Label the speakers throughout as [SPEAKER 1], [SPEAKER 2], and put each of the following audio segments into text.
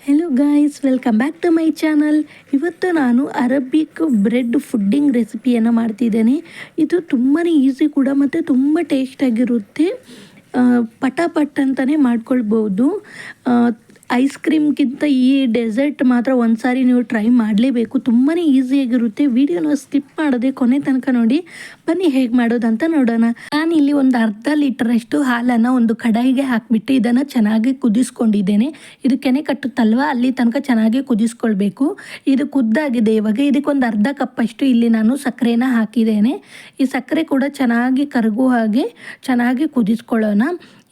[SPEAKER 1] Hello guys, welcome back to my channel. ಇವತ್ತು ನಾನು Arabic bread pudding ರೆಸಿಪಿಯನ್ನು ಮಾಡ್ತಿದ್ದೇನೆ. ಇದು ತುಂಬಾ ಈಸಿ ಕೂಡ ಮತ್ತು ತುಂಬ ಟೇಸ್ಟಾಗಿರುತ್ತೆ. ಪಟಾಪಟ್ ಅಂತಲೇ ಮಾಡ್ಕೊಳ್ಬೋದು. ಐಸ್ ಕ್ರೀಮ್ಗಿಂತ ಈ ಡೆಸರ್ಟ್ ಮಾತ್ರ ಒಂದು ಸಾರಿ ನೀವು ಟ್ರೈ ಮಾಡಲೇಬೇಕು. ತುಂಬಾ ಈಸಿಯಾಗಿರುತ್ತೆ. ವಿಡಿಯೋನ ಸ್ಕಿಪ್ ಮಾಡದೆ ಕೊನೆ ತನಕ ನೋಡಿ. ಬನ್ನಿ ಹೇಗೆ ಮಾಡೋದಂತ ನೋಡೋಣ. ನಾನಿಲ್ಲಿ ಒಂದು ಅರ್ಧ ಲೀಟರಷ್ಟು ಹಾಲನ್ನು ಒಂದು ಕಡಾಯಿಗೆ ಹಾಕಿಬಿಟ್ಟು ಇದನ್ನು ಚೆನ್ನಾಗಿ ಕುದಿಸ್ಕೊಂಡಿದ್ದೇನೆ. ಇದು ಕೆನೆ ಕಟ್ಟುತ್ತಲ್ವ, ಅಲ್ಲಿ ತನಕ ಚೆನ್ನಾಗಿ ಕುದಿಸ್ಕೊಳ್ಬೇಕು. ಇದು ಕುದ್ದಾಗಿದೆ. ಇವಾಗ ಇದಕ್ಕೊಂದು ಅರ್ಧ ಕಪ್ಪಷ್ಟು ಇಲ್ಲಿ ನಾನು ಸಕ್ಕರೆನ ಹಾಕಿದ್ದೇನೆ. ಈ ಸಕ್ಕರೆ ಕೂಡ ಚೆನ್ನಾಗಿ ಕರಗುವ ಹಾಗೆ ಚೆನ್ನಾಗಿ ಕುದಿಸ್ಕೊಳ್ಳೋಣ.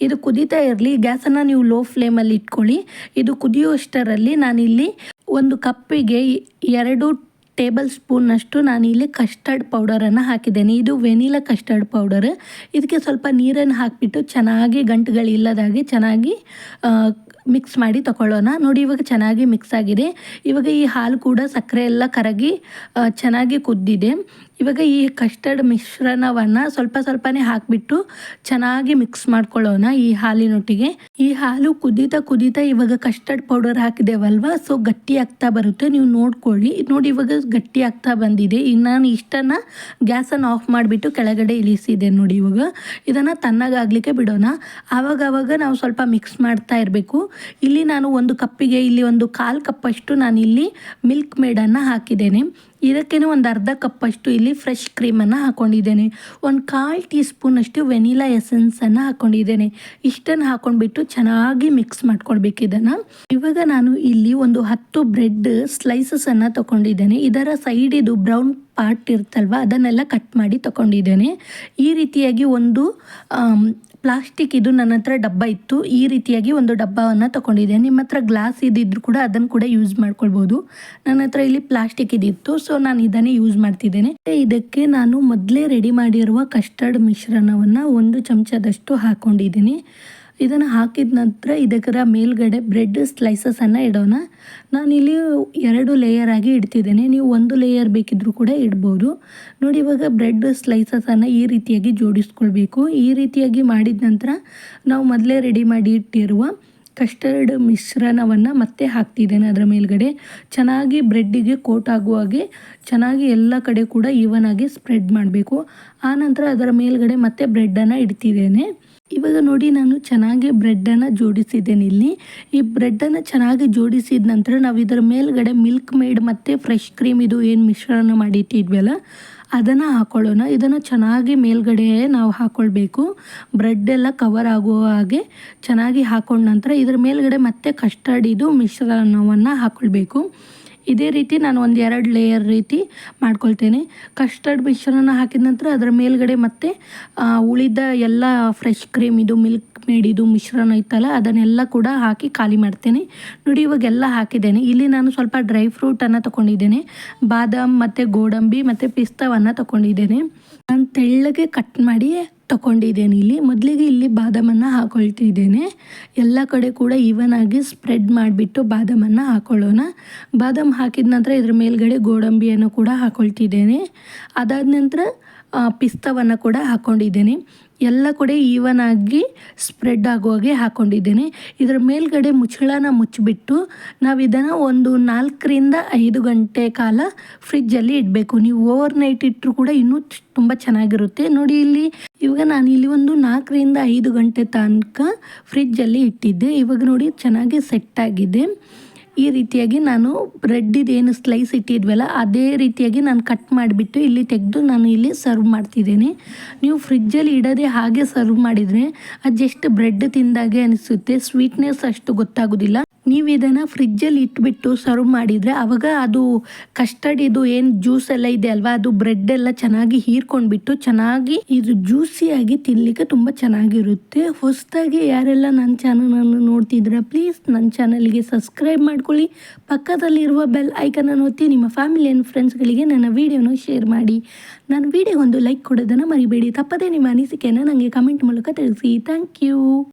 [SPEAKER 1] ಇದು ಕುದೀತಾ ಇರಲಿ. ಗ್ಯಾಸನ್ನು ನೀವು ಲೋ ಫ್ಲೇಮಲ್ಲಿ ಇಟ್ಕೊಳ್ಳಿ. ಇದು ಕುದಿಯುವಷ್ಟರಲ್ಲಿ ನಾನಿಲ್ಲಿ ಒಂದು ಕಪ್ಪಿಗೆ 2 ಟೇಬಲ್ ಸ್ಪೂನ್ನಷ್ಟು ನಾನಿಲ್ಲಿ ಕಸ್ಟರ್ಡ್ ಪೌಡರನ್ನು ಹಾಕಿದ್ದೇನೆ. ಇದು ವೆನಿಲಾ ಕಸ್ಟರ್ಡ್ ಪೌಡರ್. ಇದಕ್ಕೆ ಸ್ವಲ್ಪ ನೀರನ್ನು ಹಾಕಿಬಿಟ್ಟು ಚೆನ್ನಾಗಿ ಗಂಟುಗಳಿಲ್ಲದಾಗೆ ಚೆನ್ನಾಗಿ ಮಿಕ್ಸ್ ಮಾಡಿ ತಗೊಳ್ಳೋಣ. ನೋಡಿ, ಇವಾಗ ಚೆನ್ನಾಗಿ ಮಿಕ್ಸ್ ಆಗಿದೆ. ಇವಾಗ ಈ ಹಾಲು ಕೂಡ ಸಕ್ಕರೆ ಎಲ್ಲ ಕರಗಿ ಚೆನ್ನಾಗಿ ಕುದ್ದಿದೆ. ಇವಾಗ ಈ ಕಸ್ಟರ್ಡ್ ಮಿಶ್ರಣವನ್ನು ಸ್ವಲ್ಪನೇ ಹಾಕಿಬಿಟ್ಟು ಚೆನ್ನಾಗಿ ಮಿಕ್ಸ್ ಮಾಡ್ಕೊಳ್ಳೋಣ ಈ ಹಾಲಿನೊಟ್ಟಿಗೆ. ಈ ಹಾಲು ಕುದೀತಾ ಇವಾಗ ಕಸ್ಟರ್ಡ್ ಪೌಡರ್ ಹಾಕಿದ್ದೇವಲ್ವ, ಸೊ ಗಟ್ಟಿ ಆಗ್ತಾ ಬರುತ್ತೆ. ನೀವು ನೋಡ್ಕೊಳ್ಳಿ. ನೋಡಿ, ಇವಾಗ ಗಟ್ಟಿ ಆಗ್ತಾ ಬಂದಿದೆ. ಇನ್ನು ನಾನು ಇಷ್ಟನ್ನು ಗ್ಯಾಸನ್ನು ಆಫ್ ಮಾಡಿಬಿಟ್ಟು ಕೆಳಗಡೆ ಇಳಿಸಿದೆ. ನೋಡಿ, ಇವಾಗ ಇದನ್ನು ತಣ್ಣಗಾಗಲಿಕ್ಕೆ ಬಿಡೋಣ. ಆವಾಗ ನಾವು ಸ್ವಲ್ಪ ಮಿಕ್ಸ್ ಮಾಡ್ತಾ ಇರಬೇಕು. ಇಲ್ಲಿ ನಾನು ಒಂದು ಕಪ್ಪಿಗೆ ಇಲ್ಲಿ ಒಂದು 1/4 ಕಪ್ಪಷ್ಟು ನಾನಿಲ್ಲಿ ಮಿಲ್ಕ್ ಮೇಡನ್ನು ಹಾಕಿದ್ದೇನೆ. ಇದಕ್ಕೇನೆ ಒಂದು ಅರ್ಧ ಕಪ್ಪಷ್ಟು ಇಲ್ಲಿ ಫ್ರೆಶ್ ಕ್ರೀಮನ್ನು ಹಾಕ್ಕೊಂಡಿದ್ದೇನೆ. ಒಂದು 1/4 ಟೀ ಸ್ಪೂನಷ್ಟು ವೆನಿಲಾ ಎಸೆನ್ಸನ್ನು ಹಾಕ್ಕೊಂಡಿದ್ದೇನೆ. ಇಷ್ಟನ್ನು ಹಾಕ್ಕೊಂಡ್ಬಿಟ್ಟು ಚೆನ್ನಾಗಿ ಮಿಕ್ಸ್ ಮಾಡ್ಕೊಳ್ಬೇಕು ಇದನ್ನು. ಇವಾಗ ನಾನು ಇಲ್ಲಿ ಒಂದು 10 ಬ್ರೆಡ್ ಸ್ಲೈಸಸನ್ನು ತೊಗೊಂಡಿದ್ದೇನೆ. ಇದರ ಸೈಡ್ ಇದು ಬ್ರೌನ್ ಪಾರ್ಟ್ ಇರುತ್ತಲ್ವ, ಅದನ್ನೆಲ್ಲ ಕಟ್ ಮಾಡಿ ತೊಗೊಂಡಿದ್ದೇನೆ. ಈ ರೀತಿಯಾಗಿ ಒಂದು ಪ್ಲಾಸ್ಟಿಕ್, ಇದು ನನ್ನ ಹತ್ರ ಡಬ್ಬ ಇತ್ತು. ಈ ರೀತಿಯಾಗಿ ಒಂದು ಡಬ್ಬವನ್ನು ತೊಗೊಂಡಿದ್ದೇನೆ. ನಿಮ್ಮ ಹತ್ರ ಗ್ಲಾಸ್ ಇದ್ದಿದ್ರು ಕೂಡ ಅದನ್ನು ಕೂಡ ಯೂಸ್ ಮಾಡ್ಕೊಳ್ಬೋದು. ನನ್ನ ಹತ್ರ ಇಲ್ಲಿ ಪ್ಲಾಸ್ಟಿಕ್ ಇದಿತ್ತು, ಸೊ ನಾನು ಇದನ್ನೇ ಯೂಸ್ ಮಾಡ್ತಿದ್ದೇನೆ. ಇದಕ್ಕೆ ನಾನು ಮೊದಲೇ ರೆಡಿ ಮಾಡಿರುವ ಕಸ್ಟರ್ಡ್ ಮಿಶ್ರಣವನ್ನು 1 ಚಮಚದಷ್ಟು ಹಾಕ್ಕೊಂಡಿದ್ದೀನಿ. ಇದನ್ನು ಹಾಕಿದ ನಂತರ ಇದರ ಮೇಲ್ಗಡೆ ಬ್ರೆಡ್ ಸ್ಲೈಸಸನ್ನು ಇಡೋಣ. ನಾನಿಲ್ಲಿ 2 ಲೇಯರ್ ಆಗಿ ಇಡ್ತಿದ್ದೇನೆ. ನೀವು 1 ಲೇಯರ್ ಬೇಕಿದ್ರೂ ಕೂಡ ಇಡ್ಬೋದು. ನೋಡಿ, ಇವಾಗ ಬ್ರೆಡ್ ಸ್ಲೈಸಸನ್ನು ಈ ರೀತಿಯಾಗಿ ಜೋಡಿಸ್ಕೊಳ್ಬೇಕು. ಈ ರೀತಿಯಾಗಿ ಮಾಡಿದ ನಂತರ ನಾವು ಮೊದಲೇ ರೆಡಿ ಮಾಡಿ ಇಟ್ಟಿರುವ ಕಸ್ಟರ್ಡ್ ಮಿಶ್ರಣವನ್ನು ಮತ್ತೆ ಹಾಕ್ತಿದ್ದೇನೆ. ಅದರ ಮೇಲ್ಗಡೆ ಚೆನ್ನಾಗಿ ಬ್ರೆಡ್ಡಿಗೆ ಕೋಟ್ ಆಗುವ ಹಾಗೆ ಚೆನ್ನಾಗಿ ಎಲ್ಲ ಕಡೆ ಕೂಡ ಈವನ್ ಆಗಿ ಸ್ಪ್ರೆಡ್ ಮಾಡಬೇಕು. ಆನಂತರ ಅದರ ಮೇಲ್ಗಡೆ ಮತ್ತೆ ಬ್ರೆಡ್ಡನ್ನು ಇಡ್ತಿದ್ದೇನೆ. ಇವಾಗ ನೋಡಿ, ನಾನು ಚೆನ್ನಾಗಿ ಬ್ರೆಡ್ಡನ್ನು ಜೋಡಿಸಿದ್ದೇನೆ. ಇಲ್ಲಿ ಈ ಬ್ರೆಡ್ಡನ್ನು ಚೆನ್ನಾಗಿ ಜೋಡಿಸಿದ ನಂತರ ನಾವು ಇದರ ಮೇಲ್ಗಡೆ ಮಿಲ್ಕ್ ಮೇಡ್ ಮತ್ತು ಫ್ರೆಶ್ ಕ್ರೀಮ್, ಇದು ಏನು ಮಿಶ್ರಣ ಮಾಡಿಟ್ಟಿದ್ವಲ್ಲ ಅದನ್ನು ಹಾಕ್ಕೊಳ್ಳೋಣ. ಇದನ್ನು ಚೆನ್ನಾಗಿ ಮೇಲ್ಗಡೆ ನಾವು ಹಾಕ್ಕೊಳ್ಬೇಕು. ಬ್ರೆಡ್ಡೆಲ್ಲ ಕವರ್ ಆಗುವ ಹಾಗೆ ಚೆನ್ನಾಗಿ ಹಾಕ್ಕೊಂಡ ನಂತರ ಇದರ ಮೇಲ್ಗಡೆ ಮತ್ತೆ ಕಸ್ಟರ್ಡ್ ಇದು ಮಿಶ್ರಣವನ್ನು ಹಾಕ್ಕೊಳ್ಬೇಕು. ಇದೇ ರೀತಿ ನಾನು ಒಂದು 2 ಲೇಯರ್ ರೀತಿ ಮಾಡ್ಕೊಳ್ತೇನೆ. ಕಸ್ಟರ್ಡ್ ಮಿಶ್ರಣ ಹಾಕಿದ ನಂತರ ಅದರ ಮೇಲ್ಗಡೆ ಮತ್ತೆ ಉಳಿದ ಎಲ್ಲ ಫ್ರೆಶ್ ಕ್ರೀಮ್, ಇದು ಮಿಲ್ಕ್ ಮೇಡ್ ಇದು ಮಿಶ್ರಣ ಇತ್ತಲ್ಲ ಅದನ್ನೆಲ್ಲ ಕೂಡ ಹಾಕಿ ಖಾಲಿ ಮಾಡ್ತೇನೆ. ನೋಡಿ, ಇವಾಗೆಲ್ಲ ಹಾಕಿದ್ದೇನೆ. ಇಲ್ಲಿ ನಾನು ಸ್ವಲ್ಪ ಡ್ರೈ ಫ್ರೂಟನ್ನು ತೊಗೊಂಡಿದ್ದೇನೆ. ಬಾದಾಮ್ ಮತ್ತು ಗೋಡಂಬಿ ಮತ್ತು ಪಿಸ್ತಾವನ್ನು ತೊಗೊಂಡಿದ್ದೇನೆ. ನಾನು ತೆಳ್ಳಗೆ ಕಟ್ ಮಾಡಿ ತೊಗೊಂಡಿದ್ದೇನೆ. ಮೊದಲಿಗೆ ಇಲ್ಲಿ ಬಾದಾಮನ್ನು ಹಾಕ್ಕೊಳ್ತಿದ್ದೇನೆ. ಎಲ್ಲ ಕಡೆ ಕೂಡ ಈವನ್ ಆಗಿ ಸ್ಪ್ರೆಡ್ ಮಾಡಿಬಿಟ್ಟು ಬಾದಾಮನ್ನು ಹಾಕ್ಕೊಳ್ಳೋಣ. ಬಾದಾಮ್ ಹಾಕಿದ ನಂತರ ಇದ್ರ ಮೇಲ್ಗಡೆ ಗೋಡಂಬಿಯನ್ನು ಕೂಡ ಹಾಕ್ಕೊಳ್ತಿದ್ದೇನೆ. ಅದಾದ ನಂತರ ಪಿಸ್ತಾವನ್ನು ಕೂಡ ಹಾಕ್ಕೊಂಡಿದ್ದೇನೆ. ಎಲ್ಲ ಕಡೆ ಈವನ್ ಆಗಿ ಸ್ಪ್ರೆಡ್ ಆಗುವಾಗೆ ಹಾಕ್ಕೊಂಡಿದ್ದೇನೆ. ಇದರ ಮೇಲ್ಗಡೆ ಮುಚ್ಚಳನ ಮುಚ್ಚಿಬಿಟ್ಟು ನಾವು ಇದನ್ನು ಒಂದು 4ರಿಂದ 5 ಗಂಟೆ ಕಾಲ ಫ್ರಿಜ್ಜಲ್ಲಿ ಇಡಬೇಕು. ನೀವು ಓವರ್ ನೈಟ್ ಇಟ್ಟರು ಕೂಡ ಇನ್ನೂ ತುಂಬ ಚೆನ್ನಾಗಿರುತ್ತೆ. ನೋಡಿ, ಇವಾಗ ನಾನು ಇಲ್ಲಿ ಒಂದು 4ರಿಂದ 5 ಗಂಟೆ ತನಕ ಫ್ರಿಜ್ಜಲ್ಲಿ ಇಟ್ಟಿದ್ದೆ. ಇವಾಗ ನೋಡಿ ಚೆನ್ನಾಗಿ ಸೆಟ್ ಆಗಿದೆ. ಈ ರೀತಿಯಾಗಿ ನಾನು ಬ್ರೆಡ್ಡಿದೇನು ಸ್ಲೈಸ್ ಇಟ್ಟಿದ್ವಲ್ಲ ಅದೇ ರೀತಿಯಾಗಿ ನಾನು ಕಟ್ ಮಾಡಿಬಿಟ್ಟು ಇಲ್ಲಿ ತೆಗೆದು ನಾನು ಇಲ್ಲಿ ಸರ್ವ್ ಮಾಡ್ತಿದ್ದೇನೆ. ನೀವು ಫ್ರಿಜ್ಜಲ್ಲಿ ಇಡೋದೇ ಹಾಗೆ ಸರ್ವ್ ಮಾಡಿದರೆ ಅದು ಜಸ್ಟ್ ಬ್ರೆಡ್ ತಿಂದಾಗೆ ಅನಿಸುತ್ತೆ. ಸ್ವೀಟ್ನೆಸ್ ಅಷ್ಟು ಗೊತ್ತಾಗೋದಿಲ್ಲ. ನೀವು ಇದನ್ನು ಫ್ರಿಜ್ಜಲ್ಲಿ ಇಟ್ಬಿಟ್ಟು ಸರ್ವ್ ಮಾಡಿದರೆ ಆವಾಗ ಅದು ಕಸ್ಟರ್ಡ್ ಇದು ಏನು ಜ್ಯೂಸ್ ಎಲ್ಲ ಇದೆ ಅಲ್ವಾ, ಅದು ಬ್ರೆಡ್ ಎಲ್ಲ ಚೆನ್ನಾಗಿ ಹೀರ್ಕೊಂಡ್ಬಿಟ್ಟು ಚೆನ್ನಾಗಿ ಇದು ಜ್ಯೂಸಿಯಾಗಿ ತಿನ್ನಲಿಕ್ಕೆ ತುಂಬ ಚೆನ್ನಾಗಿರುತ್ತೆ. ಹೊಸದಾಗಿ ಯಾರೆಲ್ಲ ನನ್ನ ಚಾನಲನ್ನು ನೋಡ್ತಿದ್ರೆ ಪ್ಲೀಸ್ ನನ್ನ ಚಾನಲ್ಗೆ ಸಬ್ಸ್ಕ್ರೈಬ್ ಮಾಡ್ಕೊಳ್ಳಿ. ಪಕ್ಕದಲ್ಲಿರುವ ಬೆಲ್ ಐಕನನ್ನು ಒತ್ತಿ ನಿಮ್ಮ ಫ್ಯಾಮಿಲಿ ಆ್ಯಂಡ್ ಫ್ರೆಂಡ್ಸ್ಗಳಿಗೆ ನನ್ನ ವೀಡಿಯೋನ ಶೇರ್ ಮಾಡಿ. ನನ್ನ ವೀಡಿಯೋಗೊಂದು ಲೈಕ್ ಕೊಡೋದನ್ನು ಮರಿಬೇಡಿ. ತಪ್ಪದೇ ನಿಮ್ಮ ಅನಿಸಿಕೆಯನ್ನು ನನಗೆ ಕಮೆಂಟ್ ಮೂಲಕ ತಿಳಿಸಿ. Thank you.